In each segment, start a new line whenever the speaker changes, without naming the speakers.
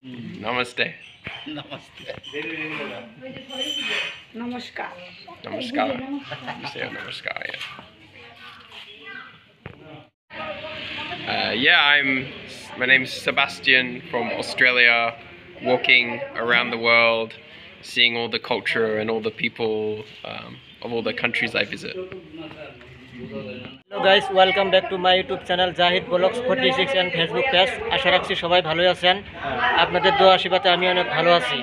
Namaste.
Namaste.
Namaskar.
Namaskar. You say namaskar, yeah. My name's Sebastian from Australia, walking around the world, seeing all the culture and all the people of all the countries I visit.
Hello guys, welcome back to my YouTube channel Zahid Vlogs 46 and Facebook page. আশা রাখছি সবাই ভালোই আছেন। আপনাদের দোয়া আশীর্বাদে আমি অনেক ভালো আছি।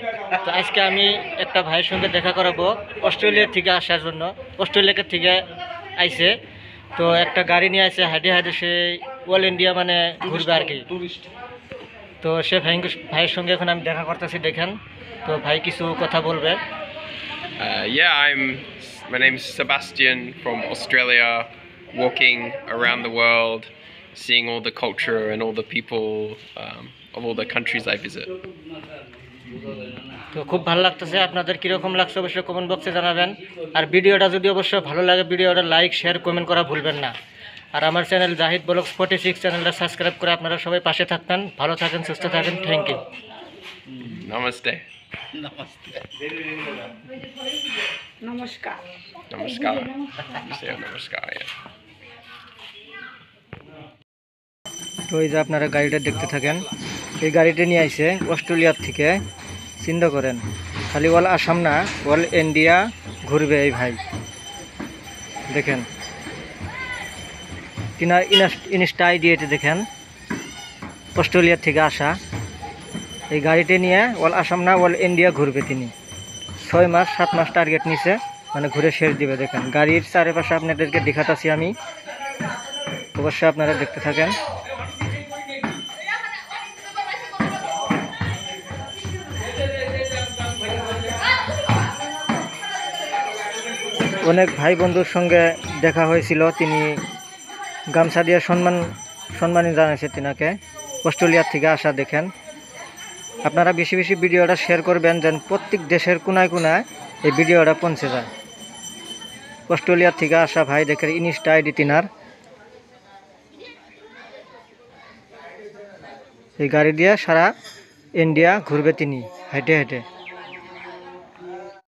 তো আজকে আমি একটা ভাইয়ের সঙ্গে দেখা করাবো অস্ট্রেলিয়া থেকে আসার জন্য। অস্ট্রেলিয়া থেকে আইছে, তো একটা গাড়ি নিয়ে আসে, হাঁটে হাঁটে সে অল ইন্ডিয়া মানে ঘুরবে আর কি। তো সে ভাইয়ের সঙ্গে এখন আমি দেখা করতেছি, দেখেন। তো ভাই কিছু কথা বলবে।
My name's Sebastian from Australia, walking around the world, seeing all the culture and all the people of all the countries I visit.
তো খুব ভালো লাগতেছে। আপনাদের কীরকম লাগছে অবশ্যই কমেন্ট বক্সে জানাবেন। আর ভিডিওটা যদি অবশ্যই ভালো লাগে, ভিডিওটা লাইক শেয়ার কমেন্ট করা ভুলবেন না। আর আমার চ্যানেল জাহিদ ব্লগস 46 চ্যানেলটা সাবস্ক্রাইব করে আপনারা সবাই পাশে থাকবেন। ভালো থাকেন, সুস্থ থাকেন। Thank you.
Namaste.
নমস্তে।
Namaskar.
Namaskar. You say namaskar,
তো এই যে আপনারা গাড়িটা দেখতে থাকেন। এই গাড়িটা নিয়ে আইছে অস্ট্রেলিয়ার থেকে। চিন্তা করেন, খালি ওয়াল আসাম না, ওয়াল ইন্ডিয়া ঘুরবে এই ভাই। দেখেন তিনার ইনস্টা আইডিতে দেখেন, অস্ট্রেলিয়ার থেকে আসা। এই গাড়িটা নিয়ে ওয়াল আসাম না, ওয়াল ইন্ডিয়া ঘুরবে তিনি। 6 মাস 7 মাস টার্গেট নিছে, মানে ঘুরে শেষ দিবে। দেখেন গাড়ির চারিপাশে আপনাদেরকে দেখাতাছি আমি, অবশ্যই আপনারা দেখতে থাকেন। অনেক ভাই বন্ধুর সঙ্গে দেখা হয়েছিল, তিনি গামছা দিয়ে সম্মানী জানাইছে তিনাকে। অস্ট্রেলিয়ার থেকে আসা। দেখেন আপনারা বেশি বেশি ভিডিওটা শেয়ার করবেন, যেন প্রত্যেক দেশের কোনায় কোনায় এই ভিডিওটা পৌঁছে যায়। অস্ট্রেলিয়ার থেকে আসা ভাই, দেখেন ইনস্টা আইডি তিনার। এই গাড়ি দিয়ে সারা ইন্ডিয়া ঘুরবে তিনি হেঁটে হেঁটে।